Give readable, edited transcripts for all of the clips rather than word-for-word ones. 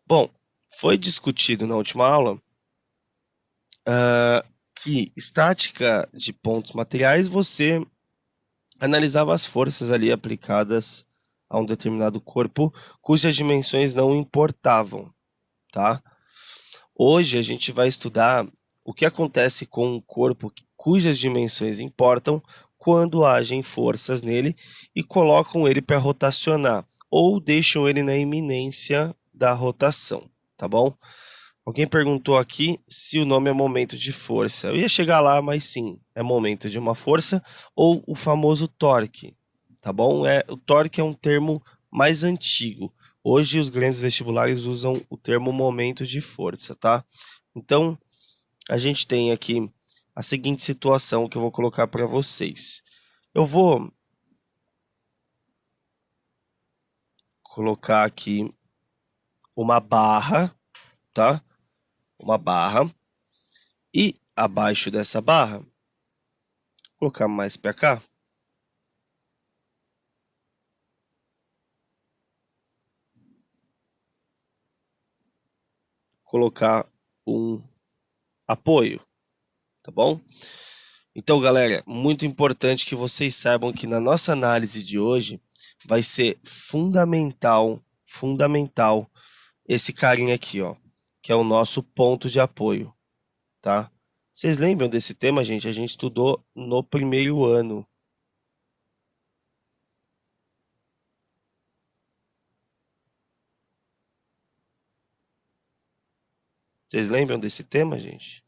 Bom, foi discutido na última aula que estática de pontos materiais você analisava as forças ali aplicadas a um determinado corpo cujas dimensões não importavam, tá? Hoje a gente vai estudar o que acontece com um corpo cujas dimensões importam quando agem forças nele e colocam ele para rotacionar ou deixam ele na iminência da rotação, tá bom? Alguém perguntou aqui se o nome é momento de força. Eu ia chegar lá, mas sim, é momento de uma força ou o famoso torque, tá bom? O torque é um termo mais antigo. Hoje os grandes vestibulares usam o termo momento de força, tá? Então, a gente tem aqui a seguinte situação que eu vou colocar para vocês. Eu vou colocar aqui uma barra, tá? Uma barra. E abaixo dessa barra, vou colocar mais para cá. Colocar um apoio, tá bom? Então, galera, muito importante que vocês saibam que na nossa análise de hoje vai ser fundamental esse carinha aqui, ó, que é o nosso ponto de apoio, tá? Vocês lembram desse tema, gente? A gente estudou no primeiro ano. Vocês lembram desse tema, gente?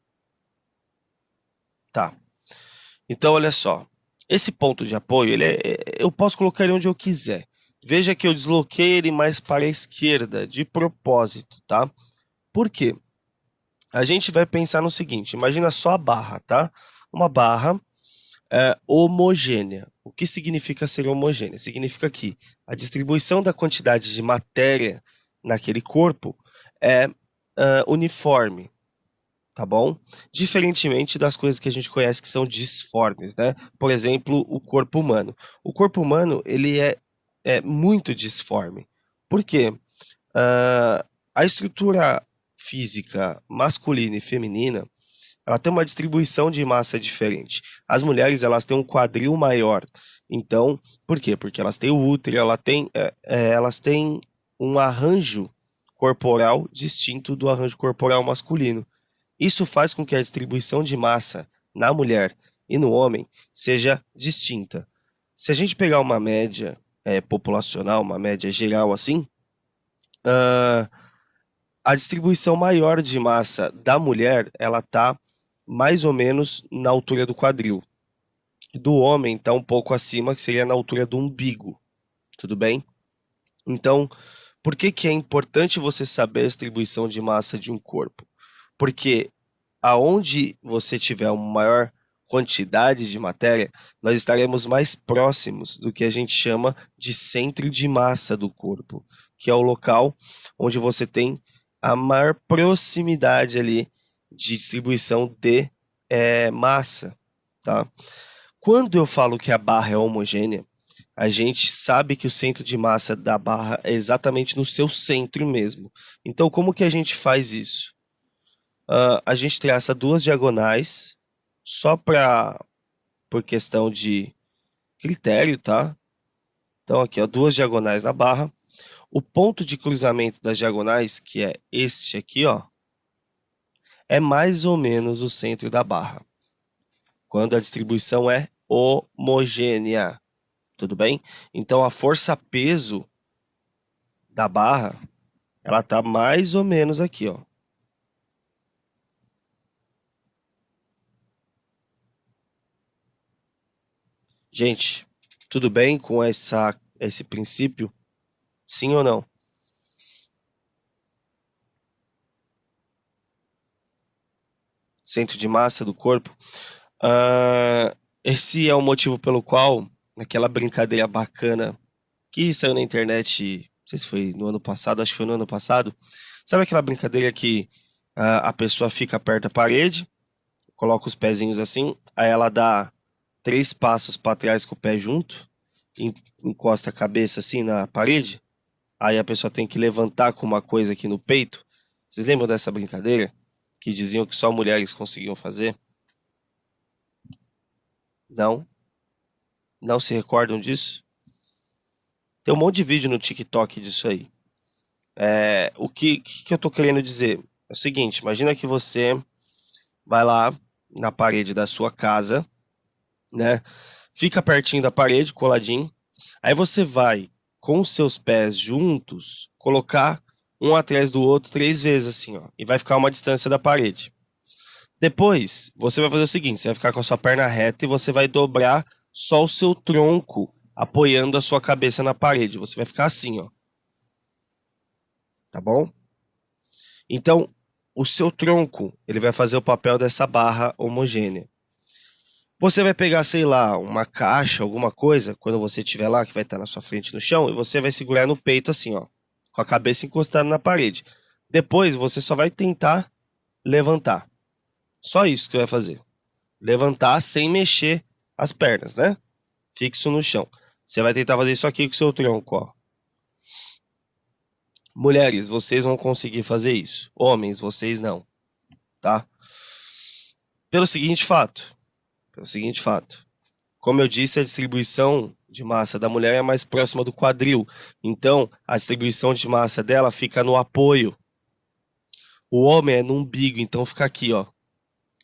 Tá. Então, olha só. Esse ponto de apoio, eu posso colocar ele onde eu quiser. Veja que eu desloquei ele mais para a esquerda, de propósito, tá? Por quê? A gente vai pensar no seguinte, imagina só a barra, tá? Uma barra homogênea. O que significa ser homogênea? Significa que a distribuição da quantidade de matéria naquele corpo é uniforme, tá bom? Diferentemente das coisas que a gente conhece que são disformes, né? Por exemplo, o corpo humano. O corpo humano, ele é muito disforme. Por quê? A estrutura física masculina e feminina, ela tem uma distribuição de massa diferente. As mulheres, elas têm um quadril maior. Então, por quê? Porque elas têm o útero, elas têm um arranjo corporal distinto do arranjo corporal masculino. Isso faz com que a distribuição de massa na mulher e no homem seja distinta. Se a gente pegar uma média populacional, uma média geral assim, a distribuição maior de massa da mulher, ela está mais ou menos na altura do quadril. Do homem está um pouco acima, que seria na altura do umbigo. Tudo bem? Então, por que que é importante você saber a distribuição de massa de um corpo? Porque aonde você tiver uma maior quantidade de matéria, nós estaremos mais próximos do que a gente chama de centro de massa do corpo, que é o local onde você tem a maior proximidade ali de distribuição de massa, tá? Quando eu falo que a barra é homogênea, a gente sabe que o centro de massa da barra é exatamente no seu centro mesmo. Então, como que a gente faz isso? A gente traça duas diagonais, só por questão de critério, tá? Então, aqui, ó, duas diagonais na barra. O ponto de cruzamento das diagonais, que é este aqui, ó, é mais ou menos o centro da barra, quando a distribuição é homogênea, tudo bem? Então, a força-peso da barra, ela tá mais ou menos aqui, ó. Gente, tudo bem com esse princípio? Sim ou não? Centro de massa do corpo. Esse é o motivo pelo qual, naquela brincadeira bacana que saiu na internet, não sei se foi no ano passado, acho que foi no ano passado. Sabe aquela brincadeira que a pessoa fica perto da parede, coloca os pezinhos assim, aí ela dá 3 passos para trás com o pé junto, encosta a cabeça assim na parede, aí a pessoa tem que levantar com uma coisa aqui no peito. Vocês lembram dessa brincadeira? Que diziam que só mulheres conseguiam fazer? Não? Não se recordam disso? Tem um monte de vídeo no TikTok disso aí. O que eu tô querendo dizer? É o seguinte, imagina que você vai lá na parede da sua casa, né? Fica pertinho da parede, coladinho. Aí você vai, com os seus pés juntos, colocar um atrás do outro 3 vezes assim, ó. E vai ficar uma distância da parede. Depois, você vai fazer o seguinte: você vai ficar com a sua perna reta e você vai dobrar só o seu tronco apoiando a sua cabeça na parede. Você vai ficar assim, ó. Tá bom? Então, o seu tronco, ele vai fazer o papel dessa barra homogênea. Você vai pegar, sei lá, uma caixa, alguma coisa, quando você estiver lá, que vai estar na sua frente no chão, e você vai segurar no peito assim, ó, com a cabeça encostada na parede. Depois, você só vai tentar levantar. Só isso que você vai fazer. Levantar sem mexer as pernas, né? Fixo no chão. Você vai tentar fazer isso aqui com o seu tronco, ó. Mulheres, vocês vão conseguir fazer isso. Homens, vocês não, tá? Pelo seguinte fato. Pelo seguinte fato. Como eu disse, a distribuição de massa da mulher é mais próxima do quadril. Então, a distribuição de massa dela fica no apoio. O homem é no umbigo, então fica aqui, ó.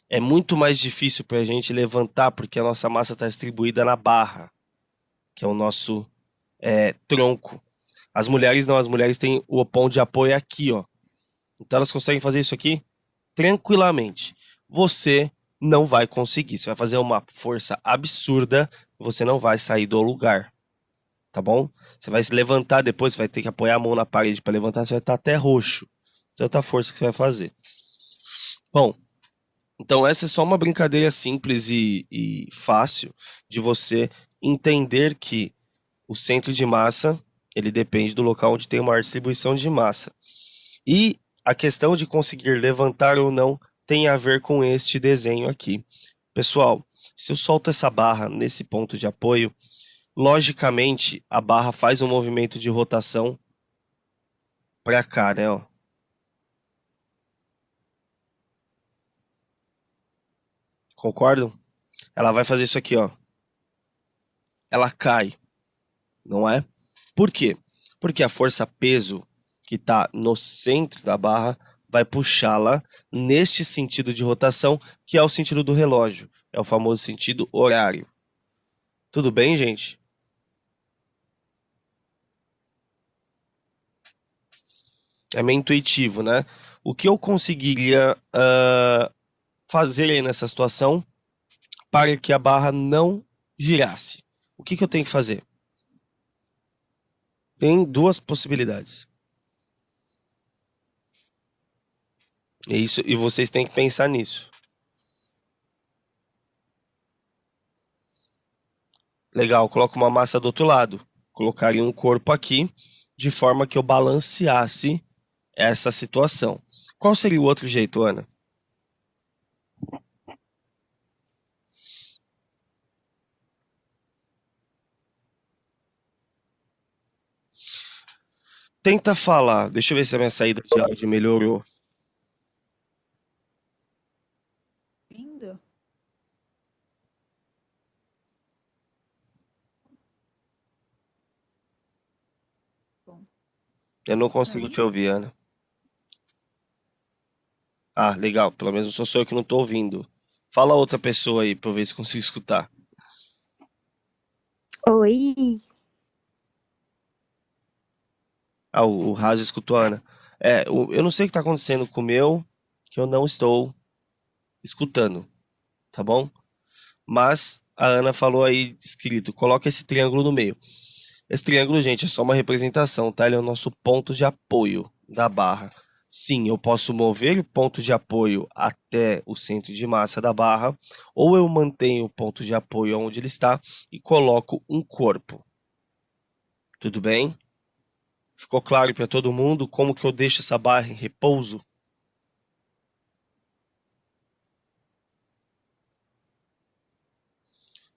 É muito mais difícil para a gente levantar porque a nossa massa está distribuída na barra, que é o nosso tronco. As mulheres não, as mulheres têm o ponto de apoio aqui, ó. Então elas conseguem fazer isso aqui tranquilamente. Você não vai conseguir. Você vai fazer uma força absurda, você não vai sair do lugar, tá bom? Você vai se levantar depois, você vai ter que apoiar a mão na parede para levantar, você vai estar até roxo. Tanta força que você vai fazer. Bom, então essa é só uma brincadeira simples e fácil de você entender que o centro de massa, ele depende do local onde tem maior distribuição de massa. E a questão de conseguir levantar ou não tem a ver com este desenho aqui. Pessoal, se eu solto essa barra nesse ponto de apoio, logicamente a barra faz um movimento de rotação para cá, né? Ó. Concordam? Ela vai fazer isso aqui, ó. Ela cai, não é? Por quê? Porque a força peso que está no centro da barra vai puxá-la neste sentido de rotação, que é o sentido do relógio, é o famoso sentido horário. Tudo bem, gente? É meio intuitivo, né? O que eu conseguiria fazer aí nessa situação para que a barra não girasse? O que eu tenho que fazer? Tem duas possibilidades. E vocês têm que pensar nisso. Legal, coloco uma massa do outro lado. Colocaria um corpo aqui, de forma que eu balanceasse essa situação. Qual seria o outro jeito, Ana? Tenta falar. Deixa eu ver se a minha saída de áudio melhorou. Ouvindo? Bom, Eu não pra consigo mim te sim. ouvir, Ana. Ah, legal. Pelo menos não sou eu que não tô ouvindo. Fala outra pessoa aí pra eu ver se consigo escutar. Oi, Ah, o Raso escutou a Ana. Eu não sei o que tá acontecendo com o meu, que eu não estou escutando, tá bom? Mas a Ana falou aí escrito, coloca esse triângulo no meio. Esse triângulo, gente, é só uma representação, tá? Ele é o nosso ponto de apoio da barra. Sim, eu posso mover o ponto de apoio até o centro de massa da barra, ou eu mantenho o ponto de apoio onde ele está e coloco um corpo. Tudo bem? Ficou claro para todo mundo como que eu deixo essa barra em repouso?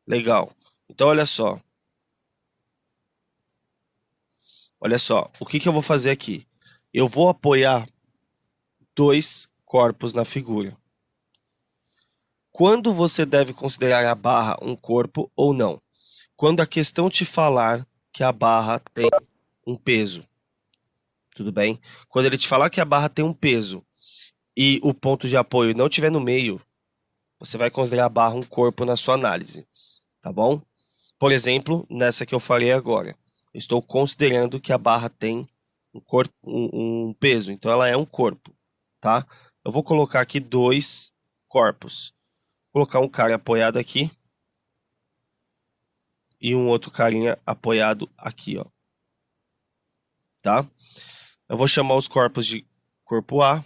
Legal. Então, olha só. Olha só, o que que eu vou fazer aqui? Eu vou apoiar dois corpos na figura. Quando você deve considerar a barra um corpo ou não? Quando a questão te falar que a barra tem um peso, tudo bem? Quando ele te falar que a barra tem um peso e o ponto de apoio não estiver no meio, você vai considerar a barra um corpo na sua análise, tá bom? Por exemplo, nessa que eu falei agora, eu estou considerando que a barra tem um peso, então ela é um corpo, tá? Eu vou colocar aqui dois corpos. Vou colocar um cara apoiado aqui e um outro carinha apoiado aqui, ó. Tá? Eu vou chamar os corpos de corpo A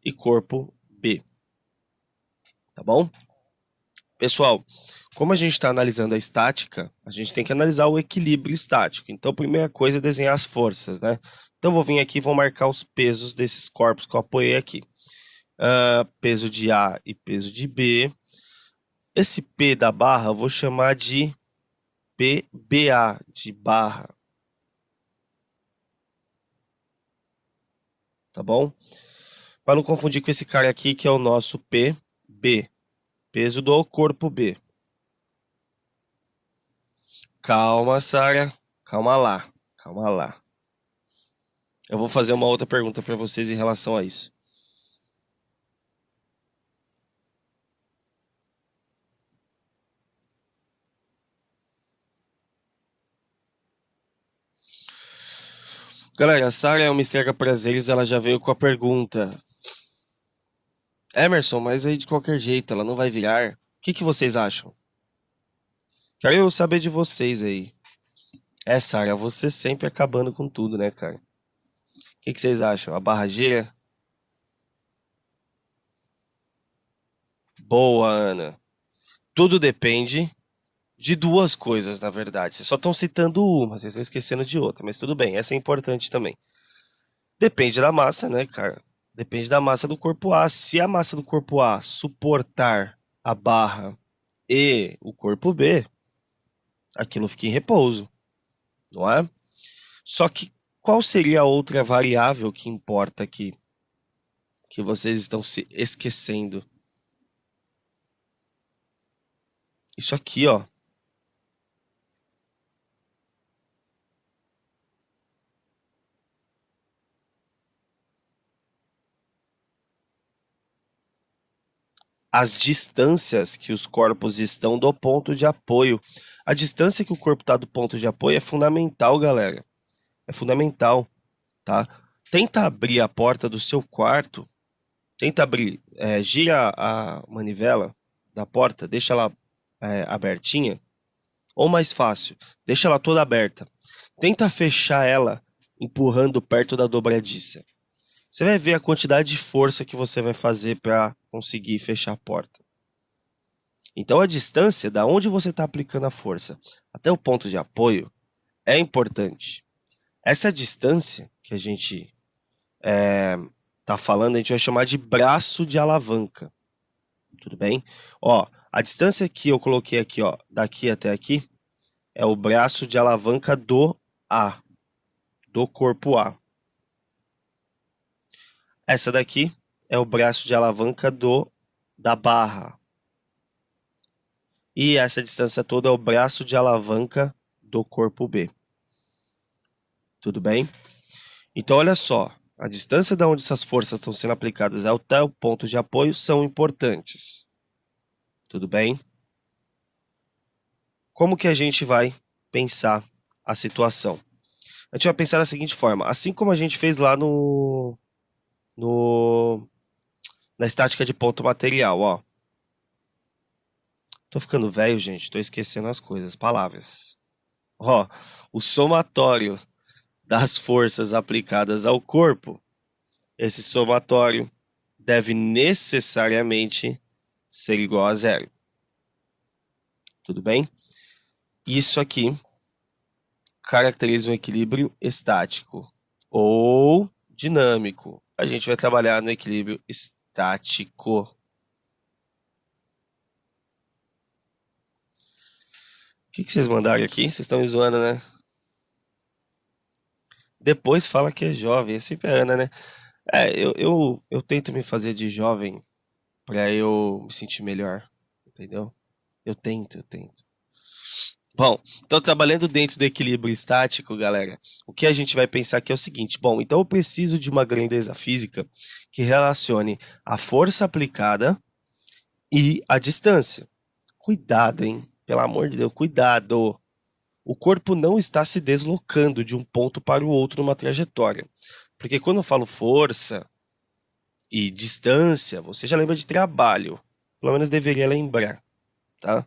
e corpo B, tá bom? Pessoal, como a gente está analisando a estática, a gente tem que analisar o equilíbrio estático. Então, a primeira coisa é desenhar as forças, né? Então, eu vou vir aqui e vou marcar os pesos desses corpos que eu apoiei aqui. Peso de A e peso de B. Esse P da barra eu vou chamar de PBA, de barra. Tá bom? Para não confundir com esse cara aqui, que é o nosso PB, peso do corpo B. Calma, Sara. Calma lá. Calma lá. Eu vou fazer uma outra pergunta para vocês em relação a isso. Galera, a Sara é uma estrega prazeres, ela já veio com a pergunta. Emerson, mas aí de qualquer jeito, ela não vai virar. O que que vocês acham? Quero saber de vocês aí. Sara, você sempre acabando com tudo, né, cara? O que que vocês acham? A barra gira? Boa, Ana. Tudo depende de duas coisas, na verdade. Vocês só estão citando uma, vocês estão esquecendo de outra, mas tudo bem, essa é importante também. Depende da massa, né, cara? Depende da massa do corpo A. Se a massa do corpo A suportar a barra e o corpo B, aquilo fica em repouso, não é? Só que qual seria a outra variável que importa aqui, que vocês estão se esquecendo? Isso aqui, ó. As distâncias que os corpos estão do ponto de apoio. A distância que o corpo está do ponto de apoio é fundamental, galera. É fundamental, tá? Tenta abrir a porta do seu quarto, tenta abrir, gira a manivela da porta, deixa ela abertinha, ou mais fácil, deixa ela toda aberta. Tenta fechar ela empurrando perto da dobradiça. Você vai ver a quantidade de força que você vai fazer para conseguir fechar a porta. Então a distância da onde você está aplicando a força até o ponto de apoio é importante. Essa distância que a gente tá falando, a gente vai chamar de braço de alavanca. Tudo bem? Ó, a distância que eu coloquei aqui, ó, daqui até aqui, é o braço de alavanca do A, do corpo A. Essa daqui é o braço de alavanca da barra. E essa distância toda é o braço de alavanca do corpo B. Tudo bem? Então, olha só. A distância de onde essas forças estão sendo aplicadas até o ponto de apoio são importantes. Tudo bem? Como que a gente vai pensar a situação? A gente vai pensar da seguinte forma. Assim como a gente fez lá no na estática de ponto material, ó. Tô ficando velho, gente. Tô esquecendo as coisas, palavras. Ó, o somatório das forças aplicadas ao corpo, esse somatório deve necessariamente ser igual a zero. Tudo bem? Isso aqui caracteriza um equilíbrio estático ou dinâmico. A gente vai trabalhar no equilíbrio estático. O que vocês mandaram aqui? Vocês estão me zoando, né? Depois fala que é jovem, é sempre a Ana, né? Eu tento me fazer de jovem pra eu me sentir melhor, entendeu? Eu tento. Bom, então trabalhando dentro do equilíbrio estático, galera, o que a gente vai pensar aqui é o seguinte: bom, então eu preciso de uma grandeza física que relacione a força aplicada e a distância. Cuidado, hein? Pelo amor de Deus, cuidado. O corpo não está se deslocando de um ponto para o outro numa trajetória. Porque quando eu falo força e distância, você já lembra de trabalho. Pelo menos deveria lembrar, tá?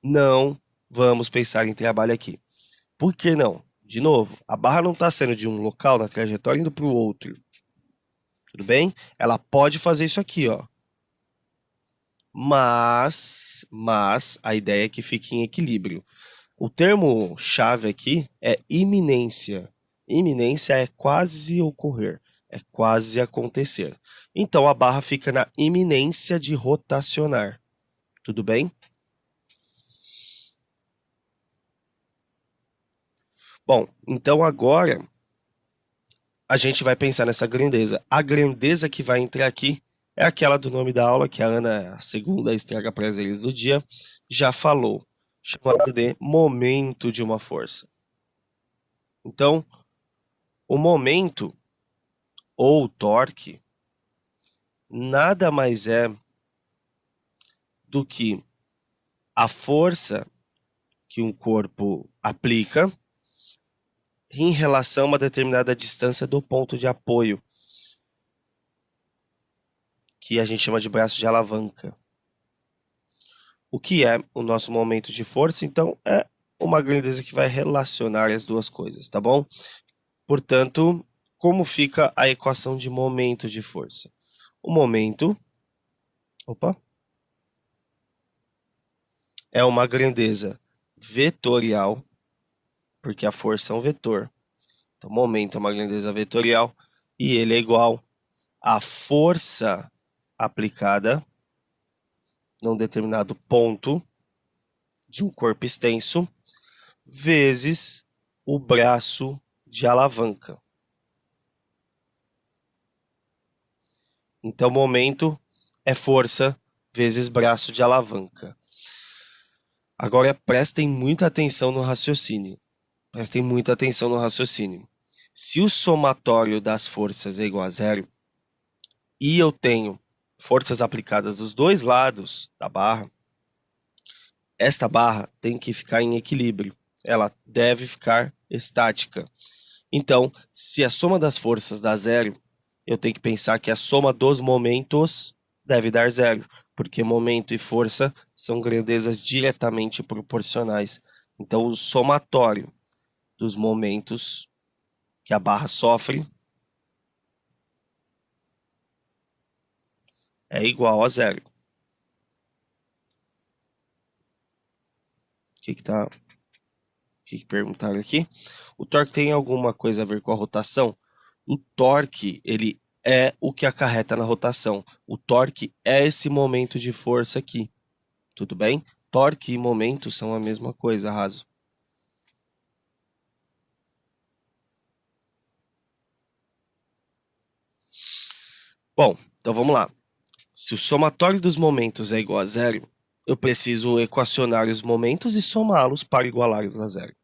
Não vamos pensar em trabalho aqui. Por que não? De novo, a barra não está saindo de um local na trajetória indo para o outro. Tudo bem? Ela pode fazer isso aqui, ó. Mas a ideia é que fique em equilíbrio. O termo chave aqui é iminência. Iminência é quase ocorrer, é quase acontecer. Então a barra fica na iminência de rotacionar. Tudo bem? Bom, então agora a gente vai pensar nessa grandeza. A grandeza que vai entrar aqui é aquela do nome da aula que a Ana, a segunda estraga prazeres do dia, já falou, chamada de momento de uma força. Então, o momento ou torque nada mais é do que a força que um corpo aplica em relação a uma determinada distância do ponto de apoio, que a gente chama de braço de alavanca. O que é o nosso momento de força? Então, é uma grandeza que vai relacionar as duas coisas, tá bom? Portanto, como fica a equação de momento de força? O momento, opa, é uma grandeza vetorial, porque a força é um vetor. Então, momento é uma grandeza vetorial e ele é igual à força aplicada num determinado ponto de um corpo extenso vezes o braço de alavanca. Então, momento é força vezes braço de alavanca. Agora, prestem muita atenção no raciocínio. Prestem muita atenção no raciocínio. Se o somatório das forças é igual a zero e eu tenho forças aplicadas dos dois lados da barra, esta barra tem que ficar em equilíbrio. Ela deve ficar estática. Então, se a soma das forças dá zero, eu tenho que pensar que a soma dos momentos deve dar zero, porque momento e força são grandezas diretamente proporcionais. Então, o somatório dos momentos que a barra sofre é igual a zero. O que perguntaram aqui? O torque tem alguma coisa a ver com a rotação? O torque, ele é o que acarreta na rotação. O torque é esse momento de força aqui. Tudo bem? Torque e momento são a mesma coisa, Raso. Bom, então vamos lá. Se o somatório dos momentos é igual a zero, eu preciso equacionar os momentos e somá-los para igualá-los a zero.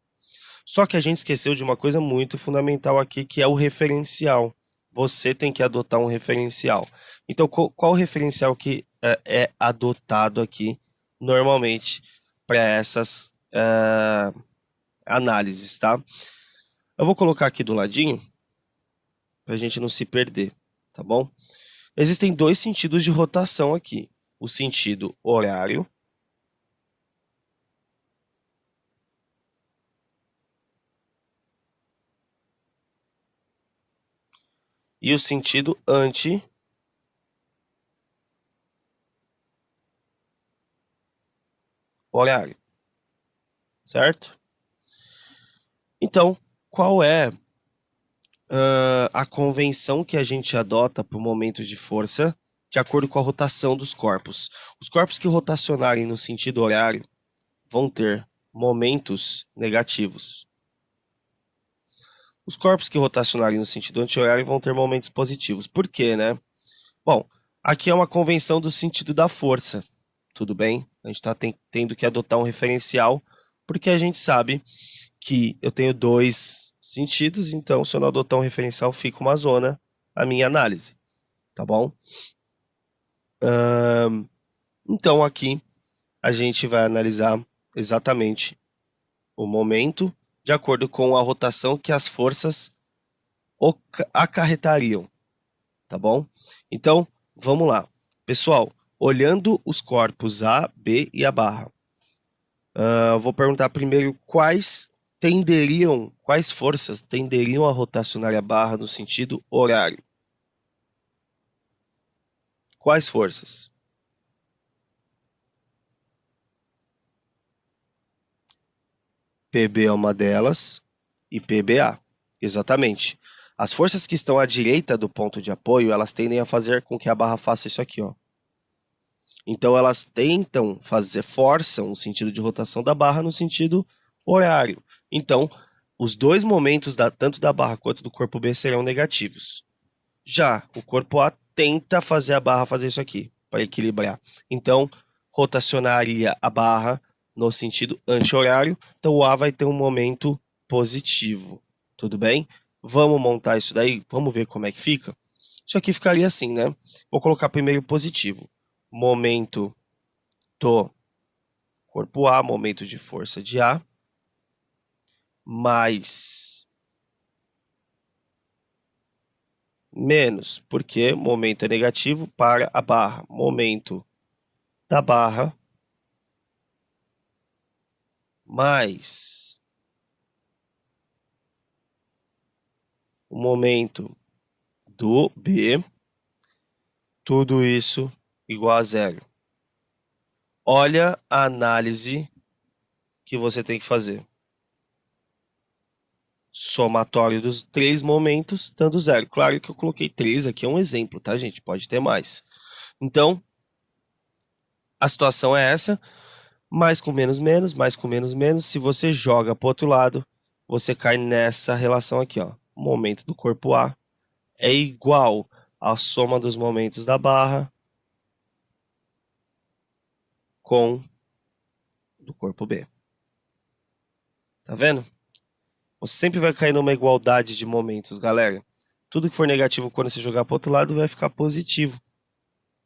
Só que a gente esqueceu de uma coisa muito fundamental aqui, que é o referencial. Você tem que adotar um referencial. Então, qual o referencial que é adotado aqui, normalmente, para essas análises, tá? Eu vou colocar aqui do ladinho, para a gente não se perder, tá bom? Existem dois sentidos de rotação aqui. O sentido horário e o sentido anti-horário, certo? Então, qual é a convenção que a gente adota para o momento de força de acordo com a rotação dos corpos? Os corpos que rotacionarem no sentido horário vão ter momentos negativos. Os corpos que rotacionarem no sentido anti-horário vão ter momentos positivos. Por quê, né? Bom, aqui é uma convenção do sentido da força, tudo bem? A gente está tendo que adotar um referencial, porque a gente sabe que eu tenho dois sentidos, então se eu não adotar um referencial, fica uma zona a minha análise, tá bom? Então aqui a gente vai analisar exatamente o momento de acordo com a rotação que as forças acarretariam, tá bom? Então, vamos lá. Pessoal, olhando os corpos A, B e a barra, eu vou perguntar primeiro quais forças tenderiam a rotacionar a barra no sentido horário? Quais forças? PB é uma delas e PBA. Exatamente. As forças que estão à direita do ponto de apoio, elas tendem a fazer com que a barra faça isso aqui, ó. Então elas forçam o sentido de rotação da barra no sentido horário. Então, os dois momentos tanto da barra quanto do corpo B serão negativos. Já o corpo A tenta fazer a barra fazer isso aqui, para equilibrar. Então, rotacionaria a barra no sentido anti-horário. Então, o A vai ter um momento positivo. Tudo bem? Vamos montar isso daí? Vamos ver como é que fica? Isso aqui ficaria assim, né? Vou colocar primeiro positivo. Momento do corpo A, momento de força de A, mais menos, porque momento é negativo para a barra. Momento da barra mais o momento do B, tudo isso igual a zero. Olha a análise que você tem que fazer. Somatório dos três momentos dando zero. Claro que eu coloquei 3 aqui, é um exemplo, tá, gente? Pode ter mais. Então, a situação é essa. Mais com menos, menos, mais com menos, menos. Se você joga para o outro lado, você cai nessa relação aqui, ó. O momento do corpo A é igual à soma dos momentos da barra com do corpo B. Tá vendo? Você sempre vai cair numa igualdade de momentos, galera. Tudo que for negativo quando você jogar para o outro lado vai ficar positivo.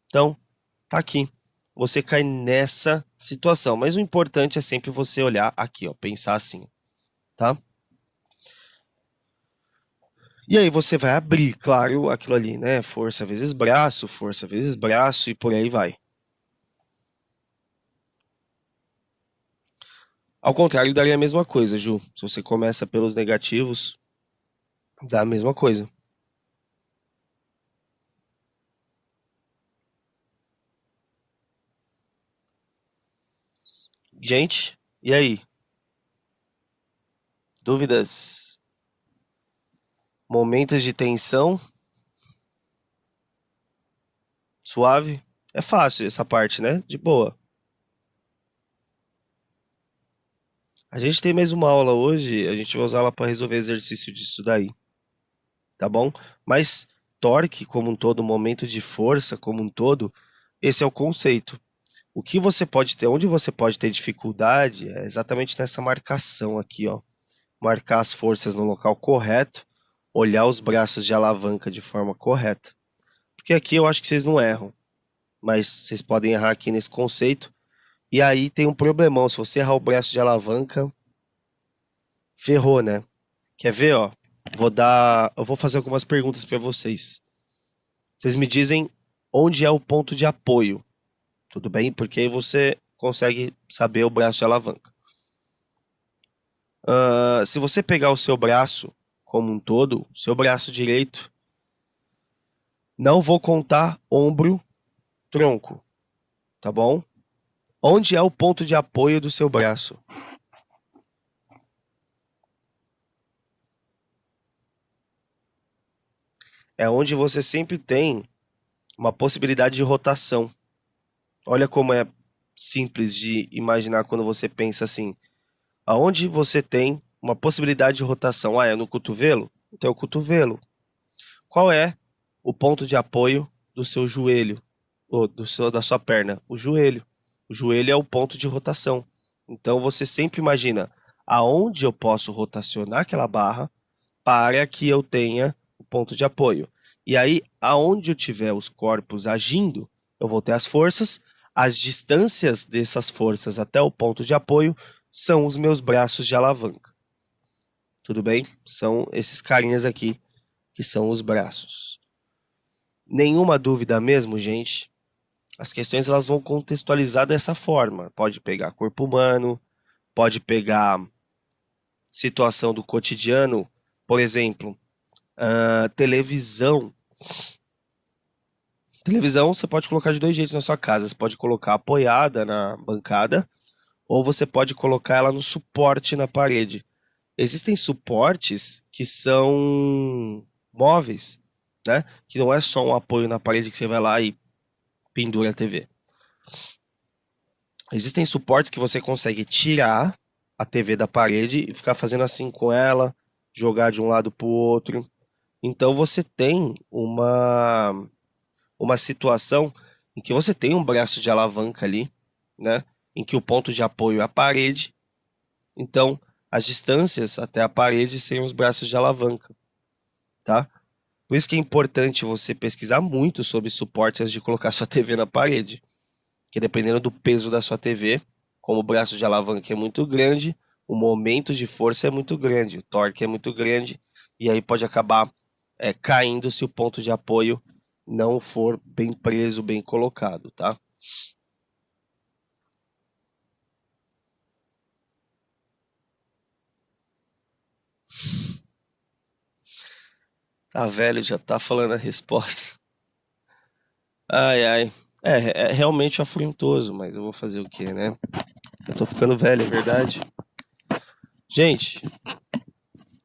Então, tá aqui. Você cai nessa situação. Mas o importante é sempre você olhar aqui, ó, pensar assim, tá? E aí você vai abrir, claro, aquilo ali, né? Força vezes braço e por aí vai. Ao contrário, daria a mesma coisa, Ju. Se você começa pelos negativos, dá a mesma coisa. Gente, e aí? Dúvidas? Momentos de tensão? Suave? É fácil essa parte, né? De boa. A gente tem mais uma aula hoje, a gente vai usar ela para resolver exercício disso daí, tá bom? Mas torque como um todo, momento de força como um todo, esse é o conceito. O que você pode ter, onde você pode ter dificuldade é exatamente nessa marcação aqui, ó. Marcar as forças no local correto, olhar os braços de alavanca de forma correta. Porque aqui eu acho que vocês não erram, mas vocês podem errar aqui nesse conceito. E aí tem um problemão, se você errar o braço de alavanca, ferrou, né? Quer ver, ó? Eu vou fazer algumas perguntas para vocês. Vocês me dizem onde é o ponto de apoio, tudo bem? Porque aí você consegue saber o braço de alavanca. Se você pegar o seu braço como um todo, seu braço direito, não vou contar ombro, tronco, tá bom? Onde é o ponto de apoio do seu braço? É onde você sempre tem uma possibilidade de rotação. Olha como é simples de imaginar quando você pensa assim. Aonde você tem uma possibilidade de rotação? Ah, é no cotovelo? o teu cotovelo. Qual é o ponto de apoio do seu joelho, ou da sua perna? O joelho. O joelho é o ponto de rotação. Então você sempre imagina aonde eu posso rotacionar aquela barra para que eu tenha o ponto de apoio. E aí, aonde eu tiver os corpos agindo, eu vou ter as forças. As distâncias dessas forças até o ponto de apoio são os meus braços de alavanca. Tudo bem? São esses carinhas aqui que são os braços. Nenhuma dúvida mesmo, gente? As questões elas vão contextualizar dessa forma. Pode pegar corpo humano, pode pegar situação do cotidiano, por exemplo, televisão. Televisão você pode colocar de dois jeitos na sua casa. Você pode colocar apoiada na bancada, ou você pode colocar ela no suporte na parede. Existem suportes que são móveis, né? Que não é só um apoio na parede que você vai lá e pendura a TV. Existem suportes que você consegue tirar a TV da parede e ficar fazendo assim com ela, jogar de um lado para o outro. Então você tem uma situação em que você tem um braço de alavanca ali, né? Em que o ponto de apoio é a parede. Então, as distâncias até a parede seriam os braços de alavanca, tá? Por isso que é importante você pesquisar muito sobre suportes antes de colocar sua TV na parede. Porque dependendo do peso da sua TV, como o braço de alavanca é muito grande, o momento de força é muito grande, o torque é muito grande, e aí pode acabar caindo se o ponto de apoio não for bem preso, bem colocado, tá? Tá velho, já tá falando a resposta. Ai, ai. É realmente afrontoso, mas eu vou fazer o quê, né? Eu tô ficando velho, é verdade. Gente,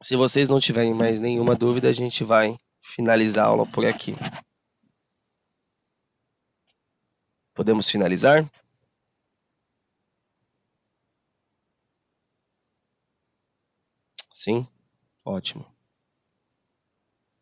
se vocês não tiverem mais nenhuma dúvida, a gente vai finalizar a aula por aqui. Podemos finalizar? Sim? Ótimo.